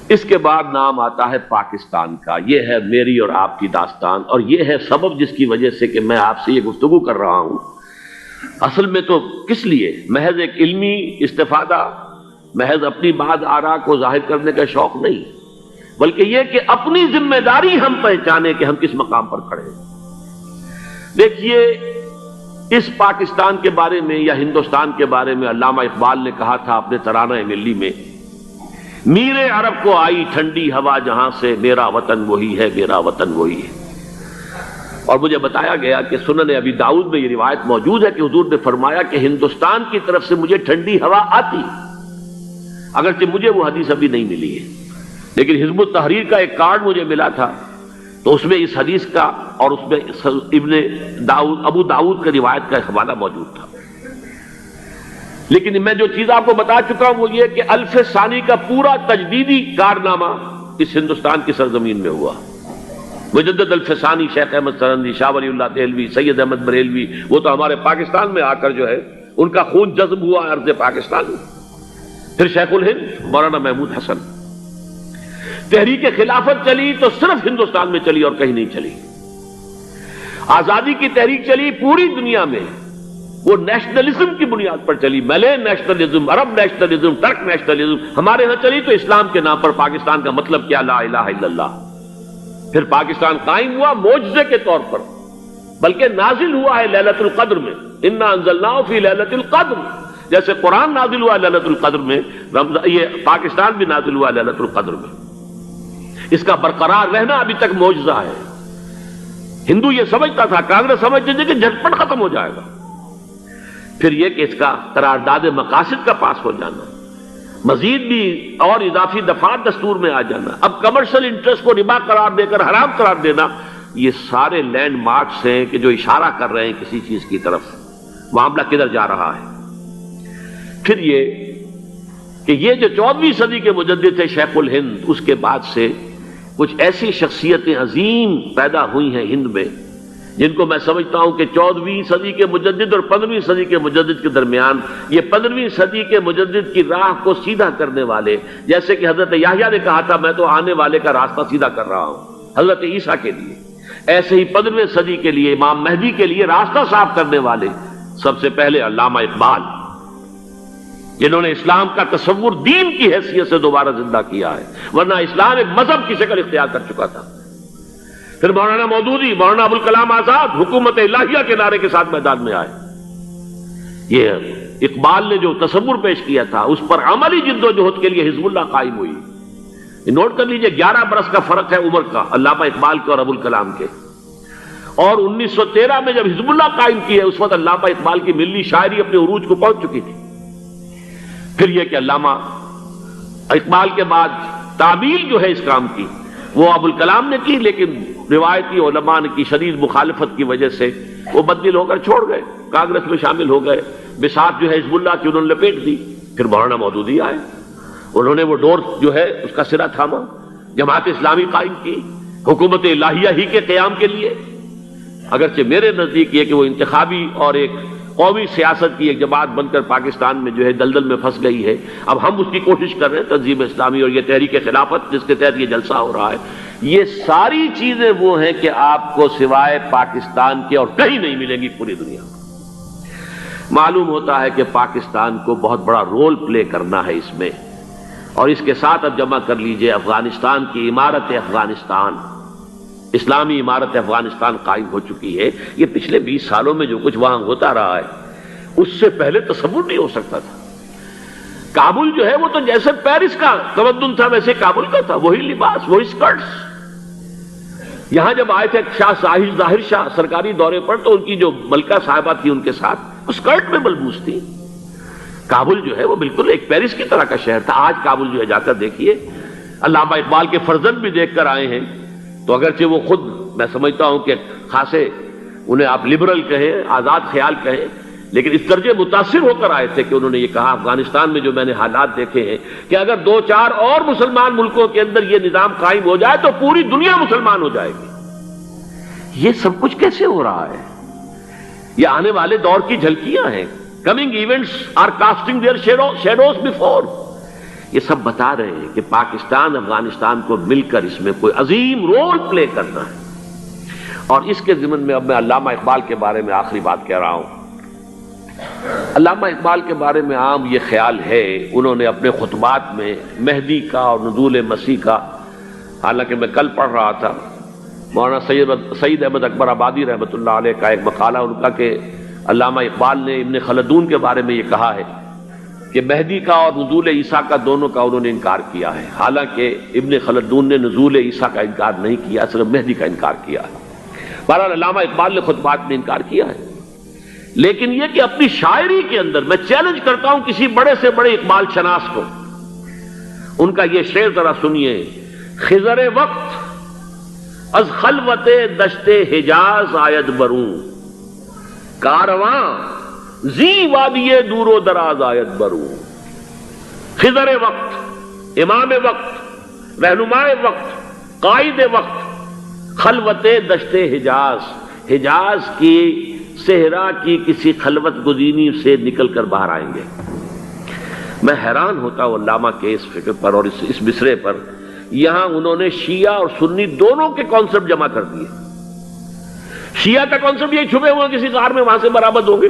اس کے بعد نام آتا ہے پاکستان کا. یہ ہے میری اور آپ کی داستان، اور یہ ہے سبب جس کی وجہ سے کہ میں آپ سے یہ گفتگو کر رہا ہوں. اصل میں تو کس لیے؟ محض ایک علمی استفادہ، محض اپنی بات آرا کو ظاہر کرنے کا شوق نہیں، بلکہ یہ کہ اپنی ذمہ داری ہم پہچانے کہ ہم کس مقام پر کھڑے ہیں. دیکھیے، اس پاکستان کے بارے میں یا ہندوستان کے بارے میں علامہ اقبال نے کہا تھا اپنے ترانہ ملی میں، میر عرب کو آئی ٹھنڈی ہوا جہاں سے، میرا وطن وہی ہے، میرا وطن وہی ہے. اور مجھے بتایا گیا کہ سنن ابی داؤد میں یہ روایت موجود ہے کہ حضور نے فرمایا کہ ہندوستان کی طرف سے مجھے ٹھنڈی ہوا آتی، اگرچہ مجھے وہ حدیث ابھی نہیں ملی ہے، لیکن حزب التحریر کا ایک کارڈ مجھے ملا تھا، تو اس میں اس حدیث کا اور اس میں ابو داؤد کا روایت کا حوالہ موجود تھا. لیکن میں جو چیز آپ کو بتا چکا ہوں وہ یہ کہ الف ثانی کا پورا تجدیدی کارنامہ اس ہندوستان کی سرزمین میں ہوا. مجدد الف ثانی شیخ احمد سرندی، شاہ ولی اللہ دہلوی، سید احمد بریلوی، وہ تو ہمارے پاکستان میں آ کر جو ہے ان کا خون جذب ہوا ارض پاکستان میں. پھر شیخ الہند مولانا محمود حسن. تحریک خلافت چلی تو صرف ہندوستان میں چلی اور کہیں نہیں چلی. آزادی کی تحریک چلی پوری دنیا میں، وہ نیشنلزم کی بنیاد پر چلی، ملے نیشنلزم، عرب نیشنلزم، ترک نیشنلزم. ہمارے ہاں چلی تو اسلام کے نام پر. پاکستان کا مطلب کیا؟ لا الہ الا اللہ. پھر پاکستان قائم ہوا معجزے کے طور پر، بلکہ نازل ہوا ہے لیلۃ القدر میں. انا انزلناہ فی لیلۃ القدر، جیسے قرآن نازل ہوا لیلۃ القدر میں، یہ پاکستان بھی نازل ہوا لیلۃ القدر میں. اس کا برقرار رہنا ابھی تک معجزہ ہے. ہندو یہ سمجھتا تھا، کانگریس سمجھتی تھی کہ جھٹپٹ ختم ہو جائے گا. پھر یہ کہ اس کا قرارداد مقاصد کا پاس ہو جانا، مزید بھی اور اضافی دفعات دستور میں آ جانا، اب کمرشل انٹرسٹ کو ربا قرار دے کر حرام قرار دینا، یہ سارے لینڈ مارکس ہیں کہ جو اشارہ کر رہے ہیں کسی چیز کی طرف، معاملہ کدھر جا رہا ہے. پھر یہ کہ یہ جو 14ویں صدی کے مجدد تھے شیخ الہند، اس کے بعد سے کچھ ایسی شخصیتیں عظیم پیدا ہوئی ہیں ہند میں، جن کو میں سمجھتا ہوں کہ 14ویں صدی کے مجدد اور 15ویں صدی کے مجدد کے درمیان، یہ 15ویں صدی کے مجدد کی راہ کو سیدھا کرنے والے، جیسے کہ حضرت یحییٰ نے کہا تھا میں تو آنے والے کا راستہ سیدھا کر رہا ہوں حضرت عیسیٰ کے لیے، ایسے ہی 15ویں صدی کے لیے امام مہدی کے لیے راستہ صاف کرنے والے سب سے پہلے علامہ اقبال، جنہوں نے اسلام کا تصور دین کی حیثیت سے دوبارہ زندہ کیا ہے، ورنہ اسلام ایک مذہب کی شکل اختیار کر چکا تھا. پھر مولانا مودودی، مولانا ابوالکلام آزاد حکومت الہیہ کے نعرے کے ساتھ میدان میں آئے. یہ اقبال نے جو تصور پیش کیا تھا اس پر عملی جد و جہد کے لیے حزب اللہ قائم ہوئی. نوٹ کر لیجئے 11 برس کا فرق ہے عمر کا علامہ اقبال کے اور ابوالکلام کے. اور 1913 میں جب حزب اللہ قائم کی ہے اس وقت علامہ اقبال کی ملی شاعری اپنے عروج کو پہنچ چکی تھی. پھر یہ کہ علامہ اقبال کے بعد تعمیل جو ہے اس کام کی وہ ابوالکلام نے کی، لیکن روایتی علماء کی شدید مخالفت کی وجہ سے وہ بددل ہو کر چھوڑ گئے، کانگریس میں شامل ہو گئے، بساط جو ہے حزب اللہ کی انہوں نے لپیٹ دی. پھر مولانا مودودی آئے، انہوں نے وہ ڈور جو ہے اس کا سرا تھاما، جماعت اسلامی قائم کی حکومت الہیہ ہی کے قیام کے لیے. اگرچہ میرے نزدیک یہ کہ وہ انتخابی اور ایک قومی سیاست کی ایک جماعت بن کر پاکستان میں جو ہے دلدل میں پھنس گئی ہے. اب ہم اس کی کوشش کر رہے ہیں، تنظیم اسلامی اور یہ تحریک خلافت جس کے تحت یہ جلسہ ہو رہا ہے. یہ ساری چیزیں وہ ہیں کہ آپ کو سوائے پاکستان کے اور کہیں نہیں ملیں گی پوری دنیا میں. معلوم ہوتا ہے کہ پاکستان کو بہت بڑا رول پلے کرنا ہے اس میں. اور اس کے ساتھ اب جمع کر لیجئے افغانستان کی عمارت افغانستان، اسلامی عمارت افغانستان قائم ہو چکی ہے. یہ پچھلے 20 سالوں میں جو کچھ وہاں ہوتا رہا ہے اس سے پہلے تصور نہیں ہو سکتا تھا. کابل جو ہے وہ تو جیسے پیرس کا تمدن تھا ویسے کابل کا تھا، وہی لباس، وہی سکرٹس. یہاں جب آئے تھے شاہ ظاہر شاہ سرکاری دورے پر تو ان کی جو ملکہ صاحبہ تھی ان کے ساتھ وہ سکرٹ میں ملبوس تھی. کابل جو ہے وہ بالکل ایک پیرس کی طرح کا شہر تھا. آج کابل جو ہے جا کر دیکھیے، علامہ اقبال کے فرزند بھی دیکھ کر آئے ہیں تو اگرچہ وہ خود میں سمجھتا ہوں کہ خاصے انہیں آپ لبرل کہیں، آزاد خیال کہیں، لیکن اس درجے متاثر ہو کر آئے تھے کہ انہوں نے یہ کہا افغانستان میں جو میں نے حالات دیکھے ہیں کہ اگر 2-4 اور مسلمان ملکوں کے اندر یہ نظام قائم ہو جائے تو پوری دنیا مسلمان ہو جائے گی. یہ سب کچھ کیسے ہو رہا ہے؟ یہ آنے والے دور کی جھلکیاں ہیں. Coming events are casting their shadows before. یہ سب بتا رہے ہیں کہ پاکستان افغانستان کو مل کر اس میں کوئی عظیم رول پلے کرنا ہے. اور اس کے ضمن میں اب میں علامہ اقبال کے بارے میں آخری بات کہہ رہا ہوں. علامہ اقبال کے بارے میں عام یہ خیال ہے، انہوں نے اپنے خطبات میں مہدی کا اور نزول مسیح کا، حالانکہ میں کل پڑھ رہا تھا مولانا سید احمد اکبر آبادی رحمۃ اللہ علیہ کا ایک مقالہ ان کا کہ علامہ اقبال نے ابن خلدون کے بارے میں یہ کہا ہے کہ مہدی کا اور نزول عیسیٰ کا دونوں کا انہوں نے انکار کیا ہے، حالانکہ ابن خلدون نے نزول عیسیٰ کا انکار نہیں کیا، صرف مہدی کا انکار کیا ہے. بہرحال علامہ اقبال نے خطبات میں انکار کیا ہے. لیکن یہ کہ اپنی شاعری کے اندر میں چیلنج کرتا ہوں کسی بڑے سے بڑے اقبال شناس کو، ان کا یہ شعر ذرا سنیے. خضر وقت از خلوت دشت حجاز آید بروں، کارواں زی وادی دور و دراز آید بروں. خضر وقت، امام وقت، رہنمائے وقت، قائد وقت، خلوت دشت حجاز، حجاز کی صحرا کی کسی خلوت گزینی سے نکل کر باہر آئیں گے. میں حیران ہوتا ہوں علامہ کے اس فکر پر اور اس مصرے پر. یہاں انہوں نے شیعہ اور سنی دونوں کے کانسیپٹ جمع کر دیے. شیعہ کا کانسیپٹ یہ چھپے ہوئے کسی غار میں وہاں سے برآمد ہوں گے،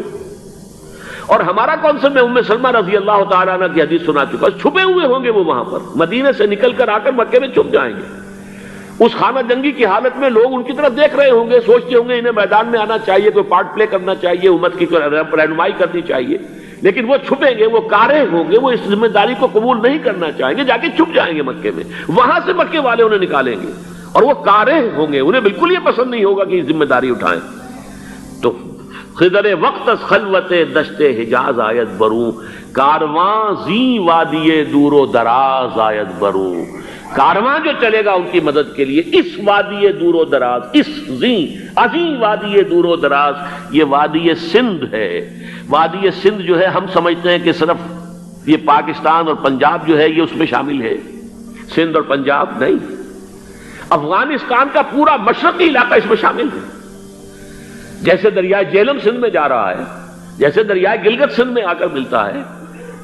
اور ہمارا کانسیپٹ میں ام سلمہ رضی اللہ تعالیٰ عنہ کی حدیث سنا چکا، چھپے ہوئے ہوں گے وہ وہاں پر، مدینے سے نکل کر آ کر مکے میں چھپ جائیں گے. اس خانہ جنگی کی حالت میں لوگ ان کی طرف دیکھ رہے ہوں گے، سوچتے ہوں گے انہیں میدان میں آنا چاہیے، کوئی پارٹ پلے کرنا چاہیے، امت کی رہنمائی کرنی چاہیے. لیکن وہ چھپیں گے، وہ کارے ہوں گے، وہ اس ذمہ داری کو قبول نہیں کرنا چاہیں گے، جا کے چھپ جائیں گے مکے میں. وہاں سے مکے والے انہیں نکالیں گے، اور وہ کارے ہوں گے، انہیں بالکل یہ پسند نہیں ہوگا کہ یہ ذمہ داری اٹھائیں. تو خضر وقت از خلوت دشت حجاز آیت بروں، کارواں زی وادی دور و دراز آیت بروں. کارواں جو چلے گا ان کی مدد کے لیے اس وادی دور و دراز، اس عظیم وادی دور و دراز، یہ وادی سندھ ہے. وادی سندھ جو ہے ہم سمجھتے ہیں کہ صرف یہ پاکستان اور پنجاب جو ہے یہ اس میں شامل ہے، سندھ اور پنجاب نہیں، افغانستان کا پورا مشرقی علاقہ اس میں شامل ہے. جیسے دریائے جہلم سندھ میں جا رہا ہے، جیسے دریائے گلگت سندھ میں آ کر ملتا ہے،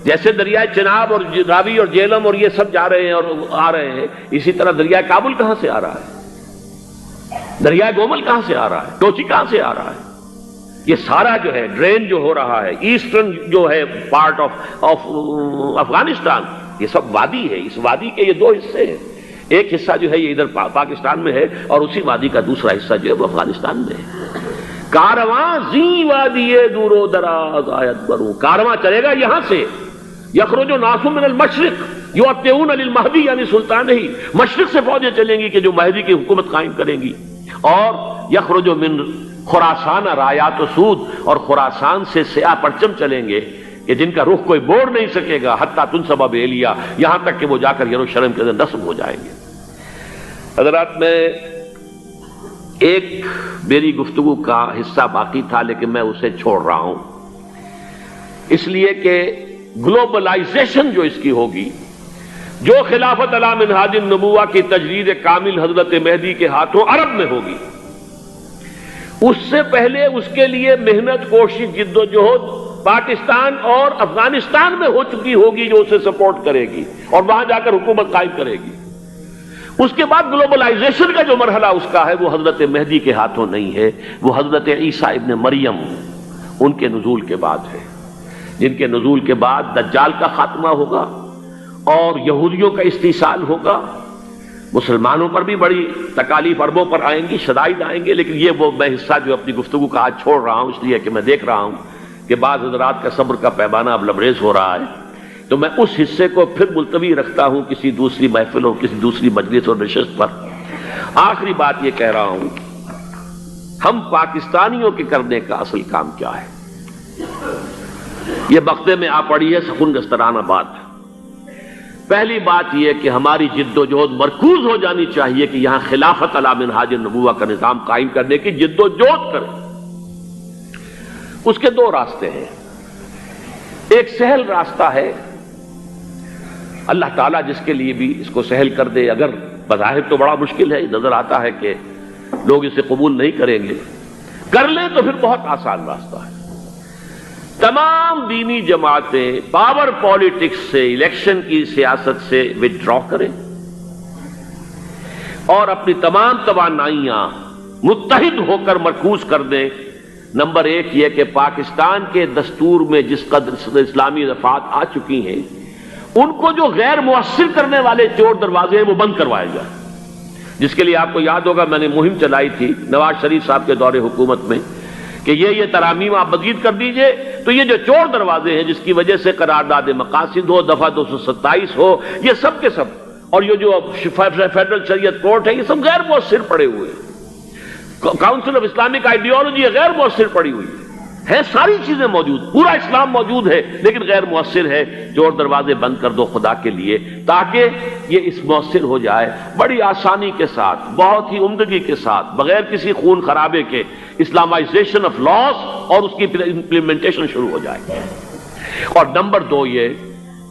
جیسے دریائے چناب اور راوی اور جہلم اور یہ سب جا رہے ہیں اور آ رہے ہیں، اسی طرح دریائے کابل کہاں سے آ رہا ہے، دریائے گومل کہاں سے آ رہا ہے، ٹوچی کہاں سے آ رہا ہے. یہ سارا جو ہے ڈرین جو ہو رہا ہے، ایسٹرن جو ہے پارٹ آف افغانستان، یہ سب وادی ہے. اس وادی کے یہ دو حصے ہیں، ایک حصہ جو ہے یہ ادھر پاکستان میں ہے، اور اسی وادی کا دوسرا حصہ جو ہے وہ افغانستان میں ہے. کارواں زی وادی دور و دراز آیت بروں، کارواں چلے گا یہاں سے. یخرج ناس من المشرق یؤتون للمہدی، یعنی سلطان ہی مشرق سے فوجیں چلیں گی کہ جو مہدی کی حکومت قائم کریں گی. اور یخرج من خراسان رایات و سود، اور خراسان سے سیاہ پرچم چلیں گے کہ جن کا رخ کوئی موڑ نہیں سکے گا، حتیٰ تنصب بإیلیا، یہاں تک کہ وہ جا کر یروشلم کے اندر نصب ہو جائیں گے. حضرات، میں ایک میری گفتگو کا حصہ باقی تھا لیکن میں اسے چھوڑ رہا ہوں، اس لیے کہ گلوبلائزیشن جو اس کی ہوگی، جو خلافت علی منہاج النبوہ کی تجدید کامل حضرت مہدی کے ہاتھوں عرب میں ہوگی، اس سے پہلے اس کے لیے محنت، کوشش، جد و جہد پاکستان اور افغانستان میں ہو چکی ہوگی جو اسے سپورٹ کرے گی اور وہاں جا کر حکومت قائم کرے گی. اس کے بعد گلوبلائزیشن کا جو مرحلہ اس کا ہے وہ حضرت مہدی کے ہاتھوں نہیں ہے، وہ حضرت عیسیٰ ابن مریم ان کے نزول کے بعد ہے، جن کے نزول کے بعد دجال کا خاتمہ ہوگا اور یہودیوں کا استحصال ہوگا. مسلمانوں پر بھی بڑی تکالیف اربوں پر آئیں گی، شدائد آئیں گے. لیکن یہ وہ میں حصہ جو اپنی گفتگو کا آج چھوڑ رہا ہوں اس لیے کہ میں دیکھ رہا ہوں کہ بعض حضرات کا صبر کا پیمانہ اب لبریز ہو رہا ہے، تو میں اس حصے کو پھر ملتوی رکھتا ہوں کسی دوسری محفل اور کسی دوسری مجلس اور نشست پر. آخری بات یہ کہہ رہا ہوں، ہم پاکستانیوں کے کرنے کا اصل کام کیا ہے؟ یہ بغدے میں آ پڑی ہے سخن گستران آباد. پہلی بات یہ کہ ہماری جد و جہد مرکوز ہو جانی چاہیے کہ یہاں خلافت علی منہاج النبوہ کا نظام قائم کرنے کی جد و جہد کریں. اس کے دو راستے ہیں. ایک سہل راستہ ہے، اللہ تعالیٰ جس کے لیے بھی اس کو سہل کر دے، اگر بظاہر تو بڑا مشکل ہے، نظر آتا ہے کہ لوگ اسے قبول نہیں کریں گے، کر لیں تو پھر بہت آسان راستہ ہے. تمام دینی جماعتیں پاور پالیٹکس سے، الیکشن کی سیاست سے وڈرا کریں اور اپنی تمام توانائیاں متحد ہو کر مرکوز کر دیں۔ نمبر ایک یہ کہ پاکستان کے دستور میں جس قدر اسلامی دفعات آ چکی ہیں ان کو جو غیر مؤثر کرنے والے چور دروازے ہیں وہ بند کروائے جائیں، جس کے لیے آپ کو یاد ہوگا میں نے مہم چلائی تھی نواز شریف صاحب کے دور حکومت میں کہ یہ ترامیم آپ مزید کر دیجئے، تو یہ جو چور دروازے ہیں جس کی وجہ سے قرارداد مقاصد ہو، دفعہ 227 ہو، یہ سب کے سب، اور یہ جو فیڈرل شریعت کورٹ ہے، یہ سب غیر مؤثر پڑے ہوئے ہیں۔ کاؤنسل آف اسلامک آئیڈیالوجی غیر مؤثر پڑی ہوئی ہے، ساری چیزیں موجود، پورا اسلام موجود ہے لیکن غیر مؤثر ہے۔ چور دروازے بند کر دو خدا کے لیے تاکہ یہ اس مؤثر ہو جائے، بڑی آسانی کے ساتھ، بہت ہی عمدگی کے ساتھ، بغیر کسی خون خرابے کے اسلامائزیشن آف لاس اور اس کی امپلیمنٹیشن شروع ہو جائے۔ اور نمبر دو یہ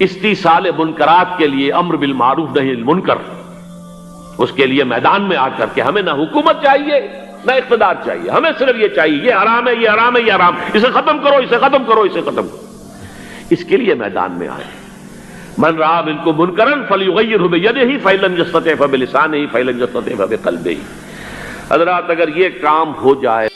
استیصال منکرات کے لیے امر بالمعروف نہی عن المنکر، اس کے لیے میدان میں آ کر کے ہمیں نہ حکومت چاہیے نہ اقتدار چاہیے، ہمیں صرف یہ چاہیے یہ حرام ہے، یہ حرام ہے، یہ حرام، اسے ختم کرو، اسے ختم کرو، اسے ختم کرو۔ اس کے لیے میدان میں آئے۔ من رآ منکم منکرا فلیغیرہ بیدہ فإن لم یستطع فبلسانہ فإن لم یستطع فبقلبہ۔ حضرات اگر یہ کام ہو جائے